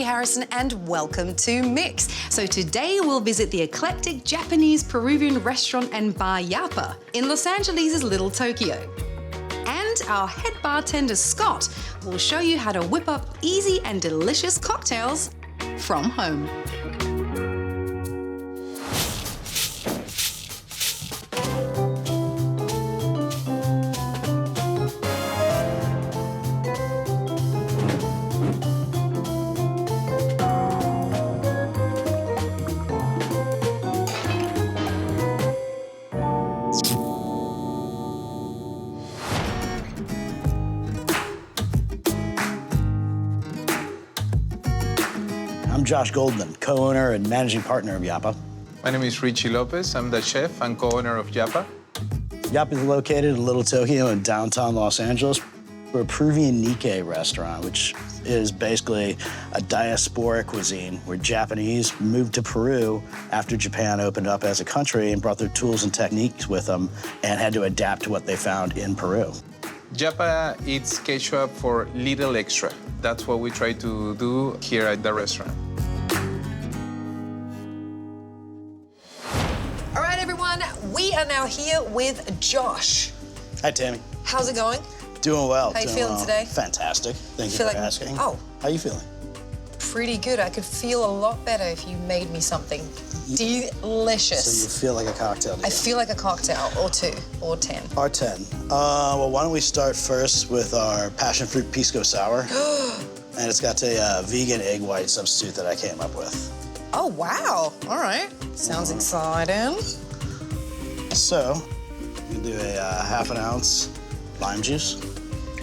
Harrison and welcome to Mix. So today we'll visit the eclectic Japanese Peruvian restaurant and bar Yappa in Los Angeles' Little Tokyo. And our head bartender Scott will show you how to whip up easy and delicious cocktails from home. I'm Josh Goldman, co-owner and managing partner of Yappa. My name is Richie Lopez. I'm the chef and co-owner of Yappa. Yappa is located in Little Tokyo in downtown Los Angeles. We're a Peruvian Nikkei restaurant, which is basically a diasporic cuisine where Japanese moved to Peru after Japan opened up as a country and brought their tools and techniques with them and had to adapt to what they found in Peru. Yappa eats Quechua for little extra. That's what we try to do here at the restaurant. All right, everyone, we are now here with Josh. Hi, Tamee. How's it going? Doing well. How you doing feeling well. today? Fantastic. Thank you Feel for like- asking. Oh. How you feeling? Pretty good. I could feel a lot better if you made me something delicious. So you feel like a cocktail today. I feel like a cocktail, or 2, or 10. Our 10. Well, why don't we start first with our passion fruit Pisco sour. And it's got a vegan egg white substitute that I came up with. Oh, wow. All right. Sounds exciting. So, you do a half an ounce lime juice.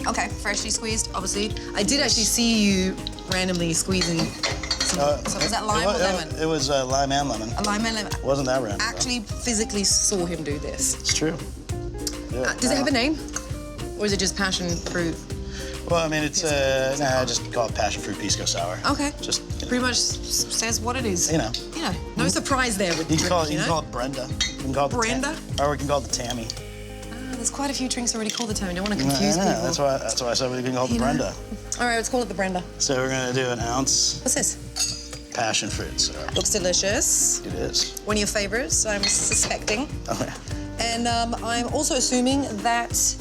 Okay, freshly squeezed, obviously. I did actually see you randomly squeezing some, so was that lime or lemon? It was lime and lemon. A lime and lemon. Wasn't that random? Actually, physically saw him do this. It's true. Yeah. Does it have a name? Or is it just passion fruit? Well, I mean, it's, just call it passion fruit Pisco sour. Okay. Just, Pretty much says what it is. You know. No surprise there with You the can drink, call it, you can call it Brenda. You can call it Brenda? Or we can call it the Tamee. There's quite a few drinks already called the Tamee. Don't want to confuse people. That's why I said we can call it the Brenda. All right, let's call it the Brenda. So we're gonna do an ounce What's this? passion fruit syrup. Looks delicious. It is. One of your favorites, I'm suspecting. Oh, yeah. And I'm also assuming that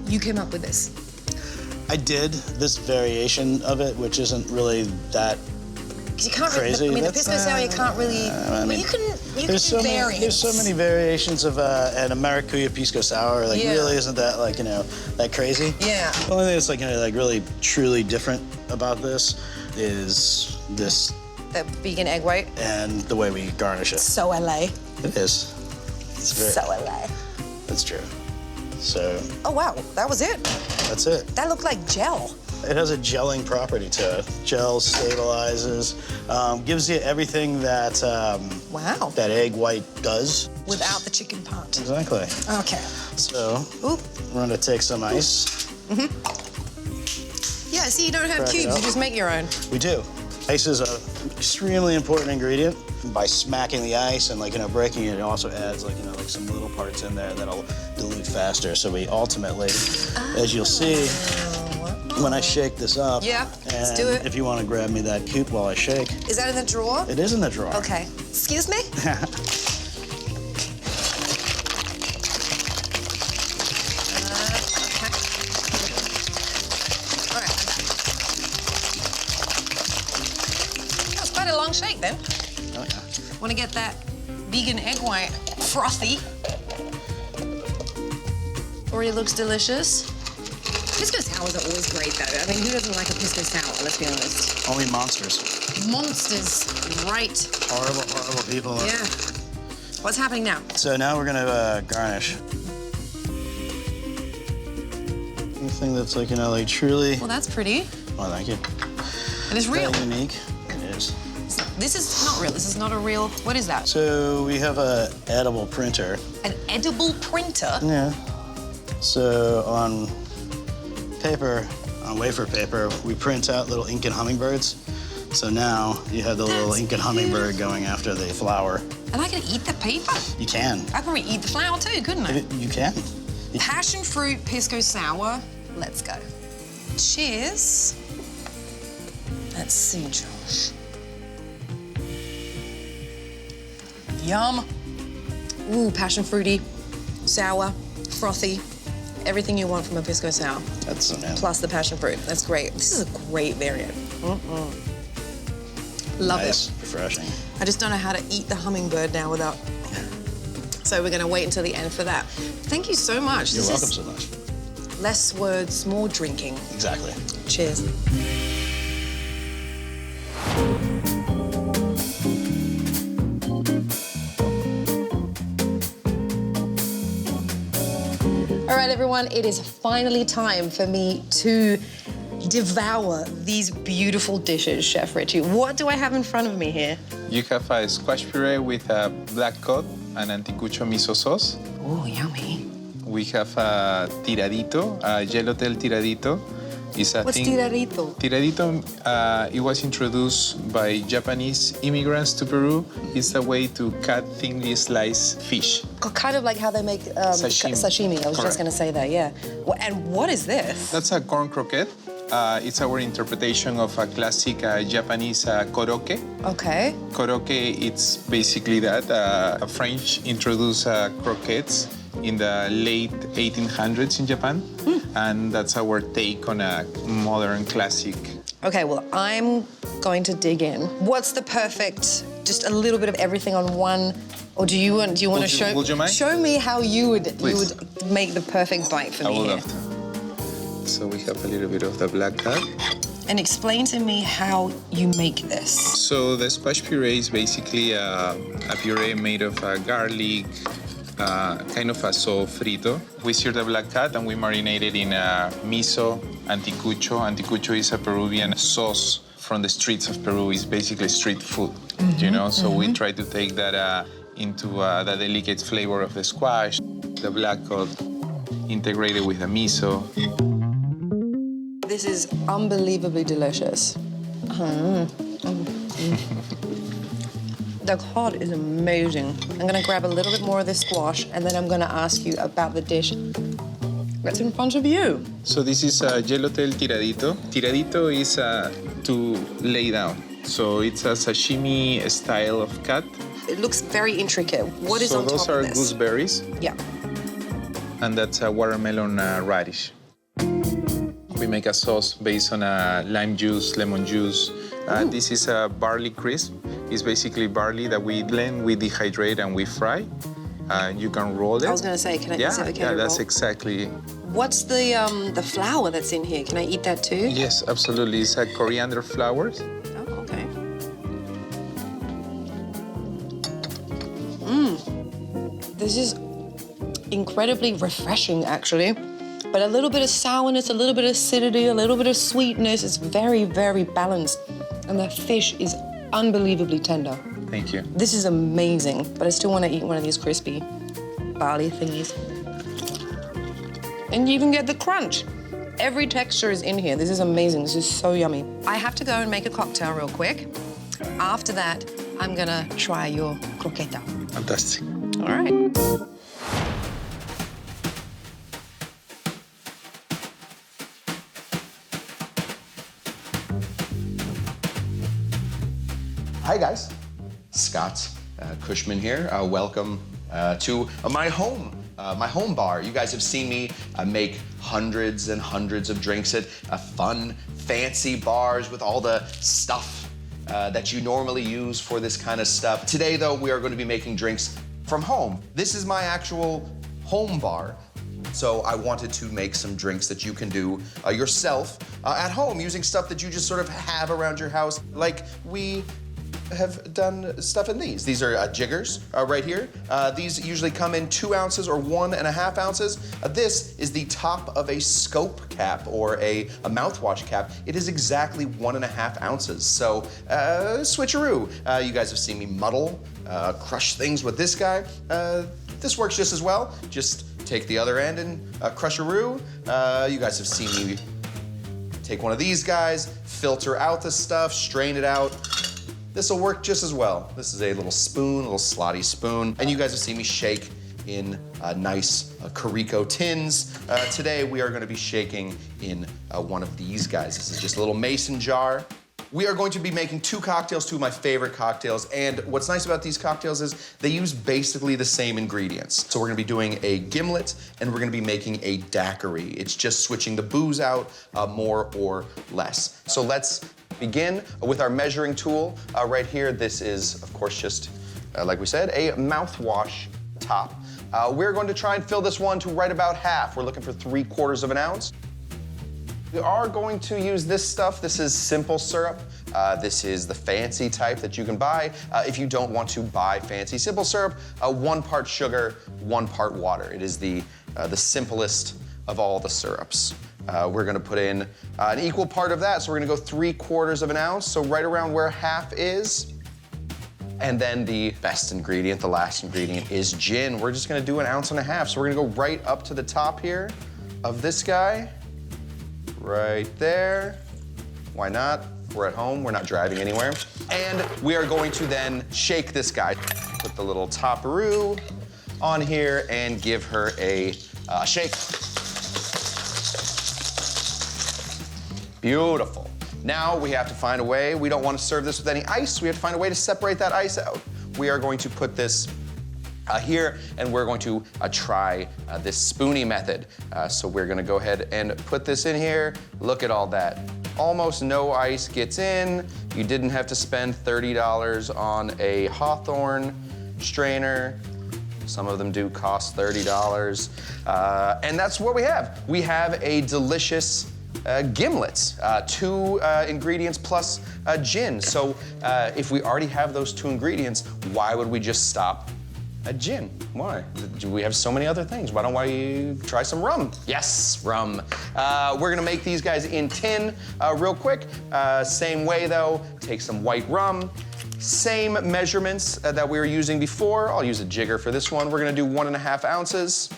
you came up with this. I did this variation of it, which isn't really that You can't crazy. really, the Pisco sour, you can't really, you can do variants. There's so many variations of an Maracuya Pisco sour. Really isn't that that crazy. Yeah. The only thing that's really truly different about this is this. The vegan egg white. And the way we garnish it. So LA. It is. It's very. So LA. That's true. So. Oh wow, that was it. That's it. That looked like gel. It has a gelling property to it. Gel stabilizes, gives you everything that wow. that egg white does. Without the chicken part. Exactly. Okay. So we're gonna take some ice. Yeah, see, you don't have Crack it cubes, up. you just make your own. We do. Ice is an extremely important ingredient. By smacking the ice and breaking it, it also adds some little parts in there that'll dilute faster. So we ultimately, as you'll see, when I shake this up, let's do it. If you want to grab me that cube while I shake. Is that in the drawer? It is in the drawer. Okay. Excuse me? All right. That's quite a long shake then. Oh, yeah. Want to get that vegan egg white frothy. Already looks delicious. Pisco sours are always great, though. I mean, who doesn't like a pisco sour, let's be honest? Only monsters. Monsters, right. Horrible, horrible people. Yeah. What's happening now? So now we're gonna garnish. Anything that's truly. Well, that's pretty. Oh, thank you. And it's real. Very unique. It is. This is not real. This is not a real. What is that? So we have a edible printer. An edible printer? Yeah. So on paper, on wafer paper, we print out little Incan hummingbirds. So now you have the little Incan hummingbird going after the flower. And I can eat the paper? You can. I could eat the flower too, couldn't I? You can. Passion fruit Pisco sour. Let's go. Cheers. Let's see, Josh. Yum. Ooh, passion fruity, sour, frothy. Everything you want from a Pisco sour. That's amazing. Plus the passion fruit. That's great. This is a great variant. Love Nice, it. refreshing. I just don't know how to eat the hummingbird now without... So we're gonna wait until the end for that. Thank you so much. You're This welcome is so much. less words, more drinking. Exactly. Cheers. All right, everyone, it is finally time for me to devour these beautiful dishes, Chef Richie. What do I have in front of me here? You have a squash puree with a black cod and anticucho miso sauce. Oh, yummy. We have a tiradito, a yellowtail tiradito. It's a What's thing. tiradito? Tiradito, it was introduced by Japanese immigrants to Peru. It's a way to cut thinly sliced fish. Kind of like how they make sashimi. I was just Correct. going to say that, yeah. And what is this? That's a corn croquette. It's our interpretation of a classic Japanese koroke. Okay. Koroke, it's basically that. French introduced croquettes in the late 1800s in Japan. And that's our take on a modern classic. Okay, well, I'm going to dig in. What's the perfect, just a little bit of everything on one, or do you want to show? Would you mind? Show me how you would Please. make the perfect bite for I me would here. love to. So we have a little bit of the black cod. And explain to me how you make this. So the squash puree is basically a puree made of garlic, kind of a sofrito. We sear the black cod and we marinate it in miso, anticucho. Anticucho is a Peruvian sauce from the streets of Peru. It's basically street food, you know? So we try to take that into the delicate flavor of the squash, the black cod, integrated with the miso. This is unbelievably delicious. The cod is amazing. I'm gonna grab a little bit more of this squash and then I'm gonna ask you about the dish that's in front of you. So this is a yellowtail tiradito. Tiradito is to lay down. So it's a sashimi style of cut. It looks very intricate. What is so on top those are of this? gooseberries, Yeah. and that's a watermelon radish. We make a sauce based on lime juice, lemon juice. This is a barley crisp. It's basically barley that we blend, we dehydrate, and we fry. You can roll it. I was gonna say, can I Yeah, is it okay yeah, to that's roll? exactly. What's the flour that's in here? Can I eat that too? Yes, absolutely. It's a coriander flour. Oh, okay. This is incredibly refreshing, actually. But a little bit of sourness, a little bit of acidity, a little bit of sweetness. It's very, very balanced. And the fish is unbelievably tender. Thank you. This is amazing, but I still want to eat one of these crispy barley thingies. And you even get the crunch. Every texture is in here. This is amazing. This is so yummy. I have to go and make a cocktail real quick. After that, I'm gonna try your croqueta. Fantastic. All right. Hi guys, Scott Cushman here. Welcome to my home bar. You guys have seen me make hundreds and hundreds of drinks at fun, fancy bars with all the stuff that you normally use for this kind of stuff. Today though, we are going to be making drinks from home. This is my actual home bar. So I wanted to make some drinks that you can do yourself at home using stuff that you just sort of have around your house. Like we have done stuff in these. These are jiggers right here. These usually come in 2 ounces or 1.5 ounces. This is the top of a scope cap or a mouthwash cap. It is exactly 1.5 ounces. So switcheroo. You guys have seen me muddle, crush things with this guy. This works just as well. Just take the other end and crush-a-roo. You guys have seen me take one of these guys, filter out the stuff, strain it out. This will work just as well. This is a little spoon, a little slotty spoon. And you guys have seen me shake in nice Carico tins. Today we are gonna be shaking in one of these guys. This is just a little mason jar. We are going to be making 2 cocktails, 2 of my favorite cocktails. And what's nice about these cocktails is they use basically the same ingredients. So we're gonna be doing a gimlet and we're gonna be making a daiquiri. It's just switching the booze out more or less. So let's begin with our measuring tool right here. This is, of course, just, like we said, a mouthwash top. We're going to try and fill this one to right about half. We're looking for 3/4 of an ounce. We are going to use this stuff. This is simple syrup. This is the fancy type that you can buy. If you don't want to buy fancy simple syrup, 1 part sugar, 1 part water. It is the simplest of all the syrups. We're gonna put in an equal part of that, so we're gonna go 3/4 of an ounce, so right around where half is. And then the best ingredient, the last ingredient, is gin. We're just gonna do 1.5 ounces, so we're gonna go right up to the top here of this guy. Right there. Why not? We're at home, we're not driving anywhere. And we are going to then shake this guy. Put the little toparoo on here and give her a shake. Beautiful. Now we have to find a way. We don't want to serve this with any ice. We have to find a way to separate that ice out. We are going to put this here, and we're going to try this spoony method. So we're gonna go ahead and put this in here. Look at all that. Almost no ice gets in. You didn't have to spend $30 on a Hawthorne strainer. Some of them do cost $30. And that's what we have. We have a delicious gimlet, 2 ingredients plus gin. So if we already have those 2 ingredients, why would we just stop at gin? Why? We have so many other things. Why don't we try some rum? Yes, rum. We're gonna make these guys in tin real quick. Same way though, take some white rum. Same measurements that we were using before. I'll use a jigger for this one. We're gonna do 1.5 ounces.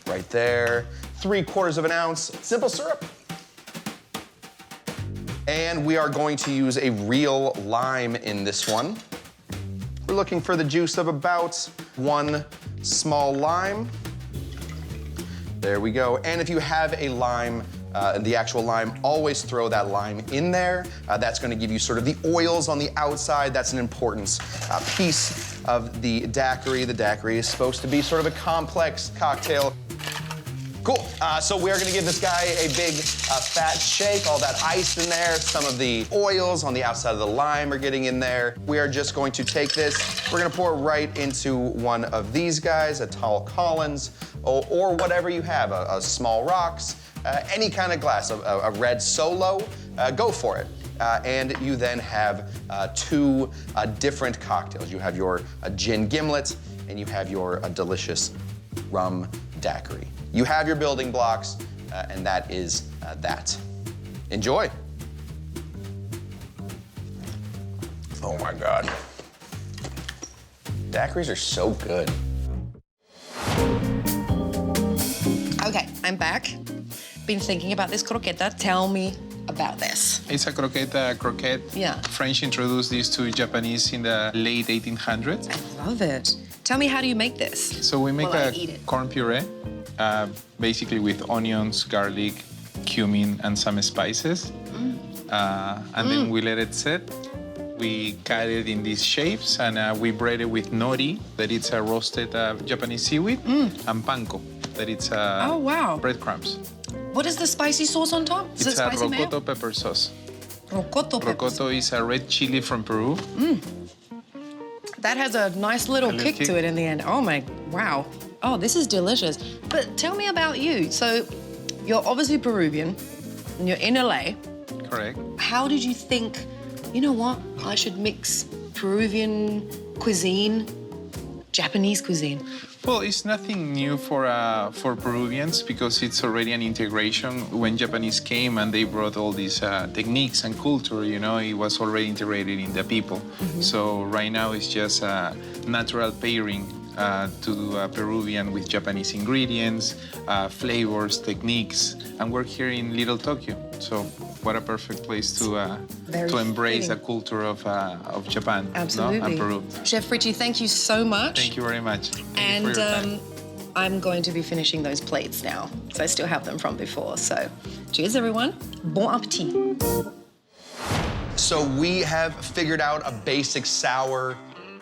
Right there. 3/4 of an ounce simple syrup. And we are going to use a real lime in this one. We're looking for the juice of about 1 small lime. There we go. And if you have a lime, the actual lime, always throw that lime in there. That's gonna give you sort of the oils on the outside. That's an important piece of the daiquiri. The daiquiri is supposed to be sort of a complex cocktail. Cool, so we're gonna give this guy a big fat shake, all that ice in there, some of the oils on the outside of the lime are getting in there. We are just going to take this, we're gonna pour right into one of these guys, a tall Collins, or whatever you have, a small rocks, any kind of glass, a red Solo, go for it. And you then have 2 different cocktails. You have your gin gimlet, and you have your delicious rum daiquiri. You have your building blocks, and that is that. Enjoy. Oh my God. Daiquiris are so good. Okay, I'm back. Been thinking about this croqueta. Tell me about this. It's a croquette. Yeah. French introduced this to Japanese in the late 1800s. I love it. Tell me, how do you make this? So we make While I eat it. corn puree, basically with onions, garlic, cumin, and some spices. And then we let it sit. We cut it in these shapes, and we braid it with nori, that it's a roasted Japanese seaweed, and panko, that it's Oh, wow. breadcrumbs. What is the spicy sauce on top? Is It's it a spicy mayo? rocoto pepper sauce. Rocoto peppers. Rocoto is a red chili from Peru. That has a nice little A little kick to kick. it in the end. Oh my, wow. Oh, this is delicious. But tell me about you. So you're obviously Peruvian and you're in LA. Correct. How did you think, you know what, I should mix Peruvian cuisine, Japanese cuisine? Well, it's nothing new for Peruvians because it's already an integration. When Japanese came and they brought all these techniques and culture, you know, it was already integrated in the people. So right now it's just a natural pairing to do Peruvian with Japanese ingredients, flavors, techniques, and we're here in Little Tokyo. So what a perfect place to embrace the culture of Japan, Absolutely. no? And Peru. Chef Richie, thank you so much. Thank you very much. Thank you And for your time. I'm going to be finishing those plates now, because I still have them from before. So cheers, everyone. Bon appetit. So we have figured out a basic sour,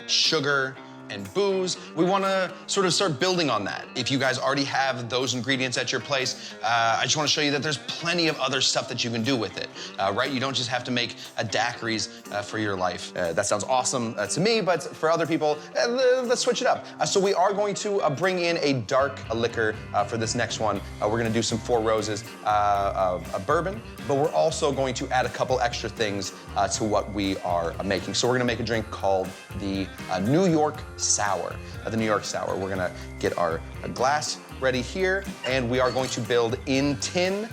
sugar, and booze. We want to sort of start building on that. If you guys already have those ingredients at your place, I just want to show you that there's plenty of other stuff that you can do with it, right? You don't just have to make a daiquiris for your life. That sounds awesome to me, but for other people, let's switch it up. So we are going to bring in a dark liquor for this next one. We're going to do some Four Roses of bourbon, but we're also going to add a couple extra things to what we are making. So we're going to make a drink called the New York Sour. The New York Sour. We're gonna get our glass ready here, and we are going to build in tin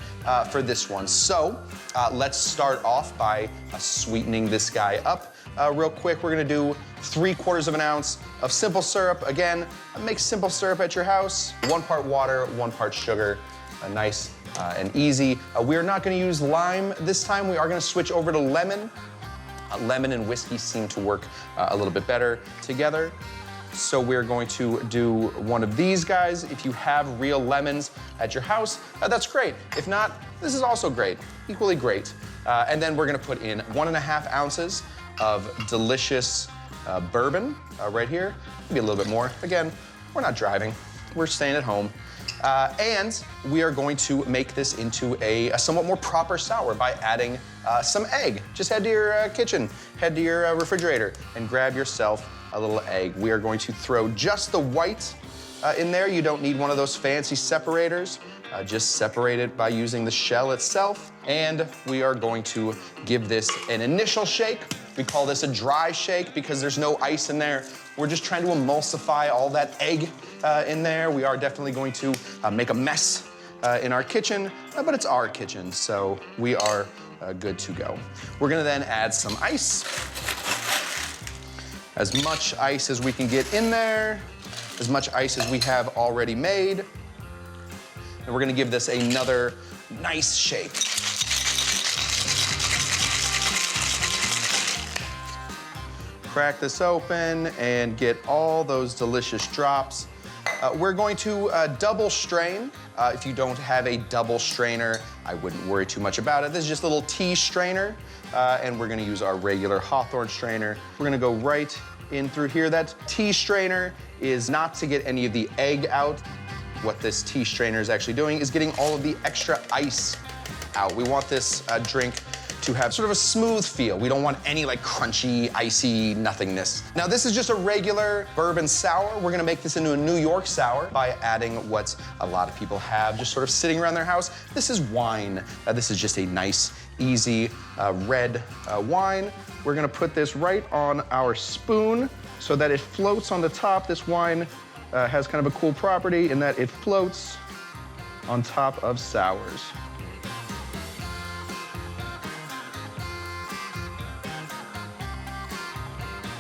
for this one. So let's start off by sweetening this guy up real quick. We're gonna do 3/4 of an ounce of simple syrup. Again, make simple syrup at your house. 1 part water, 1 part sugar. Nice and easy. We are not gonna use lime this time. We are gonna switch over to lemon. Lemon and whiskey seem to work a little bit better together. So we're going to do one of these guys. If you have real lemons at your house, that's great. If not, this is also great, equally great. And then we're gonna put in 1.5 ounces of delicious bourbon right here. Maybe a little bit more. Again, we're not driving, we're staying at home. And we are going to make this into a somewhat more proper sour by adding some egg. Just head to your kitchen, head to your refrigerator, and grab yourself a little egg. We are going to throw just the white in there. You don't need one of those fancy separators. Just separate it by using the shell itself. And we are going to give this an initial shake. We call this a dry shake because there's no ice in there. We're just trying to emulsify all that egg in there. We are definitely going to make a mess in our kitchen, but it's our kitchen, so we are good to go. We're gonna then add some ice. As much ice as we can get in there, as much ice as we have already made. And we're gonna give this another nice shake. Crack this open and get all those delicious drops. We're going to double strain. If you don't have a double strainer, I wouldn't worry too much about it. This is just a little tea strainer, and we're gonna use our regular Hawthorne strainer. We're gonna go right in through here. That tea strainer is not to get any of the egg out. What this tea strainer is actually doing is getting all of the extra ice out. We want this drink to have sort of a smooth feel. We don't want any like crunchy, icy nothingness. Now this is just a regular bourbon sour. We're gonna make this into a New York sour by adding what a lot of people have just sort of sitting around their house. This is wine. This is just a nice, easy red wine. We're gonna put this right on our spoon so that it floats on the top. This wine has kind of a cool property in that it floats on top of sours.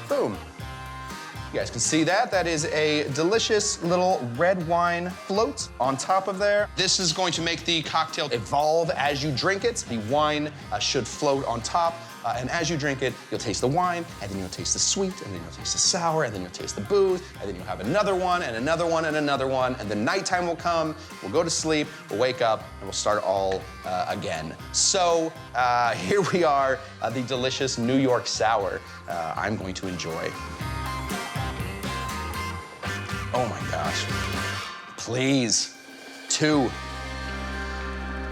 Boom. You guys can see that. That is a delicious little red wine float on top of there. This is going to make the cocktail evolve as you drink it. The wine should float on top. And as you drink it, you'll taste the wine, and then you'll taste the sweet, and then you'll taste the sour, and then you'll taste the booze, and then you'll have another one, and another one, and another one, and then nighttime will come, we'll go to sleep, we'll wake up, and we'll start all again. So here we are, the delicious New York sour I'm going to enjoy. Oh my gosh. Please. 2. All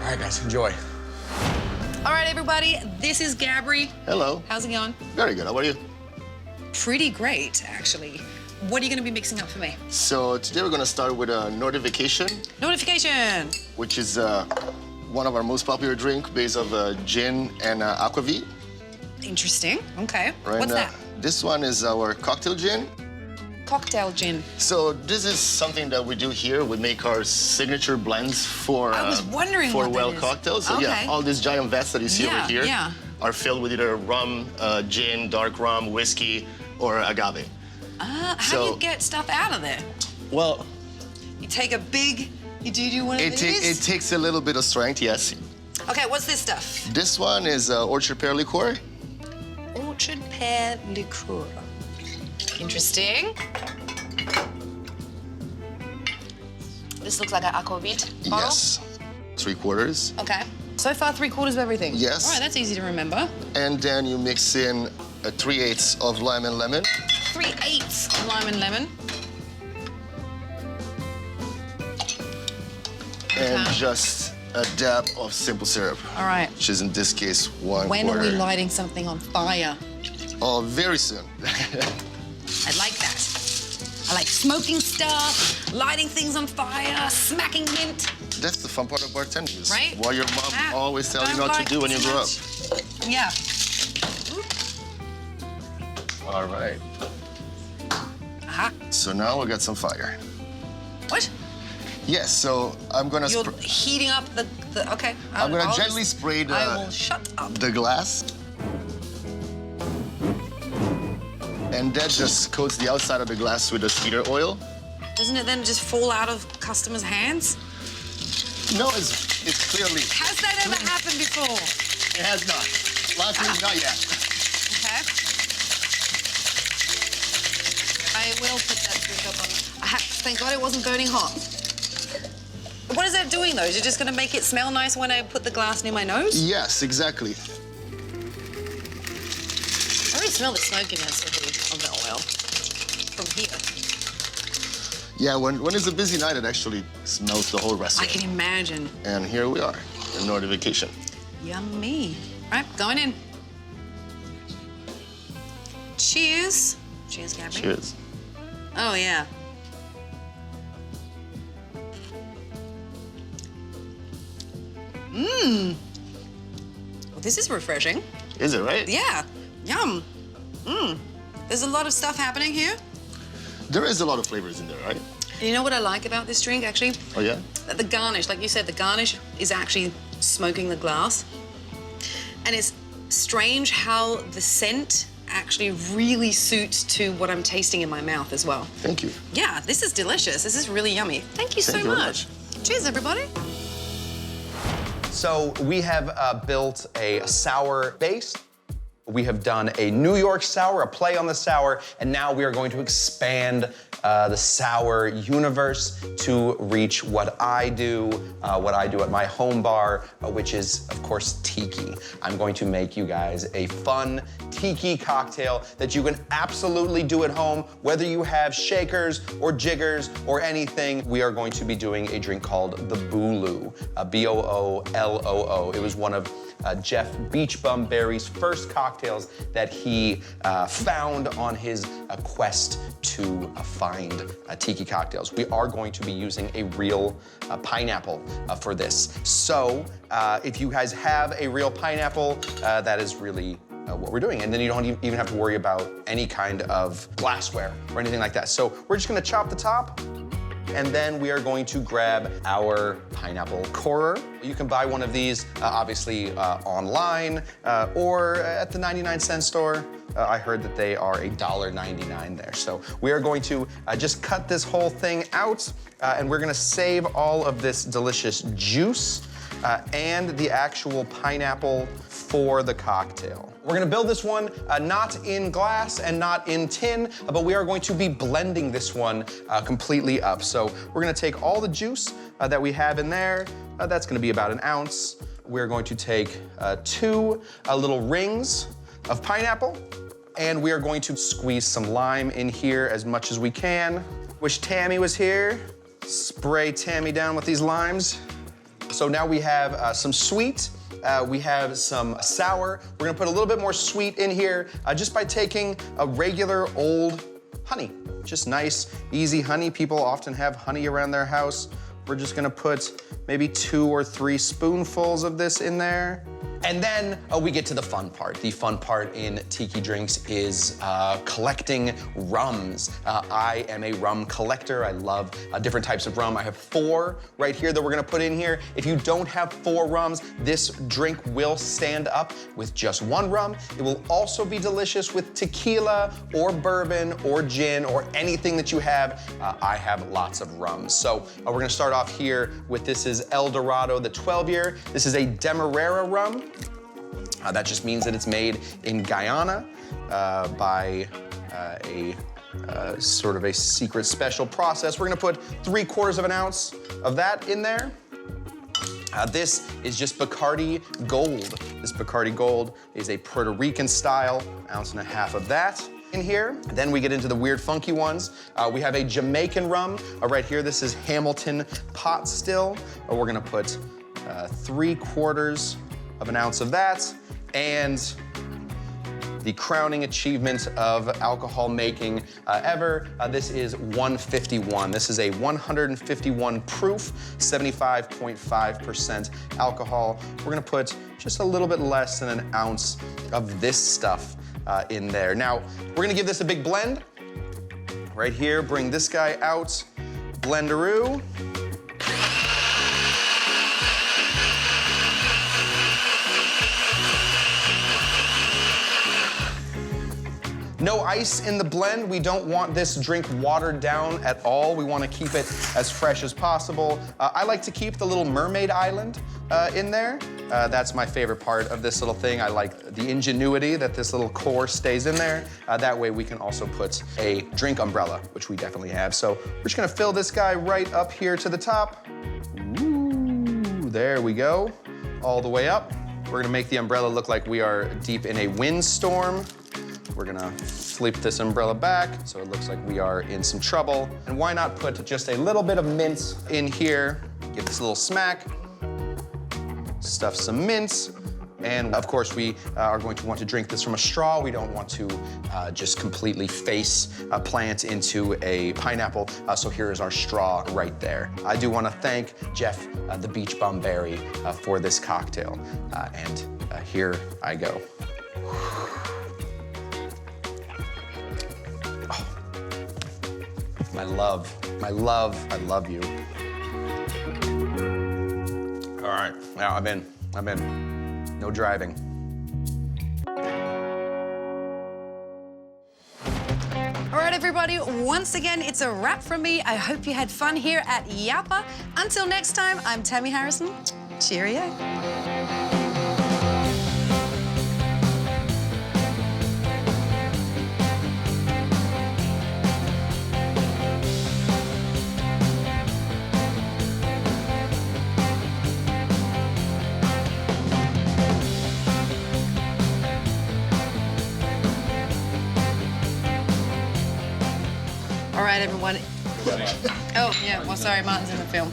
right, guys, enjoy. All right, everybody, this is Gabri. Hello. How's it going? Very good. How are you? Pretty great, actually. What are you gonna be mixing up for me? So today we're gonna start with a Notification, Notification. which is one of our most popular drink based of gin and aquavit. Interesting. Okay. Right? What's that? This one is our cocktail gin. Cocktail gin. So this is something that we do here. We make our signature blends for I was wondering for what that well is. cocktails. So Okay. yeah, all these giant vats that you see over here Yeah. are filled with either rum, gin, dark rum, whiskey, or agave. How do So- you get stuff out of there? Well, You take a big, you do one of it these? takes a little bit of strength, yes. Okay, what's this stuff? This one is orchard pear liqueur. Orchard pear liqueur. Interesting. This looks like an aquavit bottle. Yes, 3/4. Okay. So far, 3/4 of everything? Yes. All right, that's easy to remember. And then you mix in a 3/8 of lime and lemon. 3/8 lime and lemon. And just a dab of simple syrup. All right. Which is in this case 1/4. When are we lighting something on fire? Oh, very soon. I like that. I like smoking stuff, lighting things on fire, smacking mint. That's the fun part of bartending. Is Right? what your mom always tells you Don't not to like do when you too grow up. much. Yeah. All right. Aha. So now we got some fire. What? Yes, so I'm gonna You're heating up the okay. I'm gonna I'll gently just- spray I will shut up. the glass. And that just coats the outside of the glass with a cedar oil. Doesn't it then just fall out of customers' hands? No, it's clearly. Has that ever happened before? It has not. Luckily, not yet. Okay. I will put that drink up on. Thank God it wasn't burning hot. What is that doing though? Is it just going to make it smell nice when I put the glass near my nose? Yes, exactly. I already smell the smokiness of the oil from here. Yeah, when it's a busy night, it actually smells the whole I restaurant. can imagine. And here we are, in Northern Vacation. Yummy. All right, going in. Cheers. Cheers, Gabby. Cheers. Oh, yeah. Mmm. Well, this is refreshing. Is it, right? Yeah. Yum. Mmm. There's a lot of stuff happening here. There is a lot of flavors in there, right? And you know what I like about this drink, actually? Oh, yeah? The garnish, like you said, the garnish is actually smoking the glass. And it's strange how the scent actually really suits to what I'm tasting in my mouth as well. Thank you. Yeah, this is delicious. This is really yummy. Thank you so Thank you very much. Cheers, everybody. So we have built a sour base. We have done a New York sour, a play on the sour, and now we are going to expand the sour universe to reach what I do at my home bar, which is, of course, Tiki. I'm going to make you guys a fun Tiki cocktail that you can absolutely do at home, whether you have shakers or jiggers or anything. We are going to be doing a drink called the Booloo, B-O-O-L-O-O. It was one of Jeff Beachbum Berry's first cocktails that he found on his quest to find Tiki cocktails. We are going to be using a real pineapple for this. So if you guys have a real pineapple, that is really what we're doing. And then you don't even have to worry about any kind of glassware or anything like that. So we're just gonna chop the top, and then we are going to grab our pineapple corer. You can buy one of these, obviously, online or at the 99-cent store. I heard that they are $1.99 there. So we are going to just cut this whole thing out, and we're gonna save all of this delicious juice and the actual pineapple for the cocktail. We're gonna build this one not in glass and not in tin, but we are going to be blending this one completely up. So we're gonna take all the juice that we have in there. That's gonna be about an ounce. We're going to take 2 little rings of pineapple, and we are going to squeeze some lime in here as much as we can. Wish Tamee was here. Spray Tamee down with these limes. So now we have some sweet, we have some sour. We're gonna put a little bit more sweet in here just by taking a regular old honey. Just nice, easy honey. People often have honey around their house. We're just gonna put maybe 2 or 3 spoonfuls of this in there. And then we get to the fun part. The fun part in Tiki drinks is collecting rums. I am a rum collector. I love different types of rum. I have 4 right here that we're gonna put in here. If you don't have 4 rums, this drink will stand up with just 1 rum. It will also be delicious with tequila or bourbon or gin or anything that you have. I have lots of rums. So we're gonna start off here with, this is El Dorado, the 12-year. This is a Demerara rum. That just means that it's made in Guyana by a sort of a secret special process. We're gonna put 3/4 of an ounce of that in there. This is just Bacardi Gold. This Bacardi Gold is a Puerto Rican style, 1.5 ounces of that in here. Then we get into the weird funky ones. We have a Jamaican rum right here. This is Hamilton pot still. We're gonna put 3/4 of an ounce of that. And the crowning achievement of alcohol making ever. This is 151. This is a 151 proof, 75.5% alcohol. We're gonna put just a little bit less than an ounce of this stuff in there. Now, we're gonna give this a big blend. Right here, bring this guy out, blenderoo. No ice in the blend. We don't want this drink watered down at all. We want to keep it as fresh as possible. I like to keep the little mermaid island in there. That's my favorite part of this little thing. I like the ingenuity that this little core stays in there. That way we can also put a drink umbrella, which we definitely have. So we're just gonna fill this guy right up here to the top. Ooh, there we go. All the way up. We're gonna make the umbrella look like we are deep in a windstorm. We're gonna flip this umbrella back so it looks like we are in some trouble. And why not put just a little bit of mint in here, give this a little smack, stuff some mints, and of course we are going to want to drink this from a straw. We don't want to just completely face a plant into a pineapple, so here is our straw right there. I do want to thank Jeff, the Beach Bum Berry, for this cocktail, and here I go. My love, I love you. All right, now I'm in. No driving. All right, everybody, once again, it's a wrap from me. I hope you had fun here at Yappa. Until next time, I'm Tamee Harrison. Cheerio. All right, everyone. Oh, yeah, well, sorry, Martin's in the film.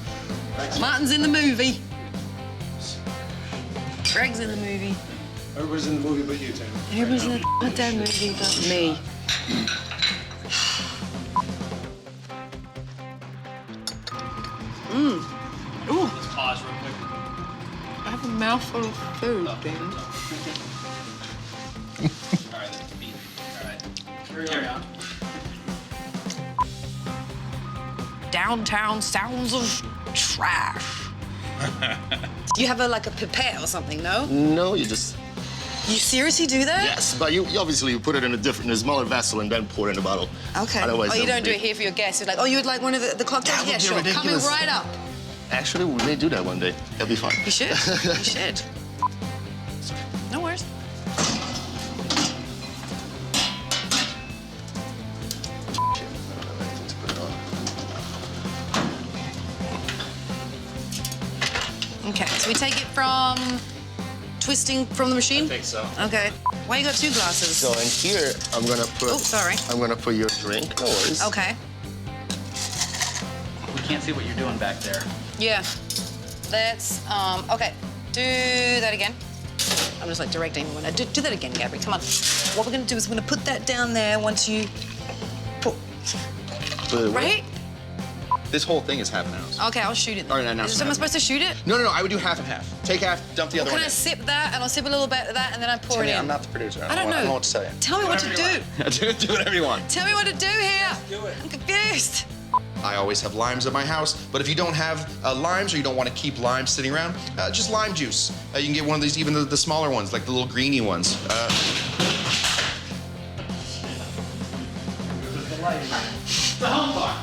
Martin's in the movie. Greg's in the movie. Everybody's in the movie but you, Tamee. Everybody's in the damn movie but me. Ooh. Let's pause real quick. I have a mouthful of food, Dan. All right, that's the beat. All right. Carry on. Downtown sounds of trash. You have like a pipette or something, no? No, you just... You seriously do that? Yes, but you obviously put it in a smaller vessel and then pour it in a bottle. Okay. Otherwise, oh, you that don't would do be- it here for your guests? You're like, oh, you would like one of the cocktails? That would Yeah, be sure. Coming ridiculous. right up. Actually, we may do that one day. That'll be fun. You should. You should. No worries. Okay, so we take it from twisting from the machine? I think so. Okay. Why you got two glasses? So in here, I'm gonna put... Oh, sorry. I'm gonna put your drink. No worries. Okay. We can't see what you're doing back there. Yeah. Let's, okay. Do that again. I'm just like directing everyone. Do that again, Gabby, come on. What we're gonna do is we're gonna put that down there once you put, Put it where? right? This whole thing is half an ounce. Okay, I'll shoot it. All right, now Is someone supposed to shoot it? No, I would do half and half. Take half, dump the other Can one I in. sip that and I'll sip a little bit of that and then I pour it in? I'm not the producer. I don't know. I don't know what to tell you. Tell me what to do. Do whatever you want. Tell me what to do here. Do it. I'm confused. I always have limes at my house, but if you don't have limes or you don't want to keep limes sitting around, just lime juice. You can get one of these, even the smaller ones, like the little greeny ones. The home bar.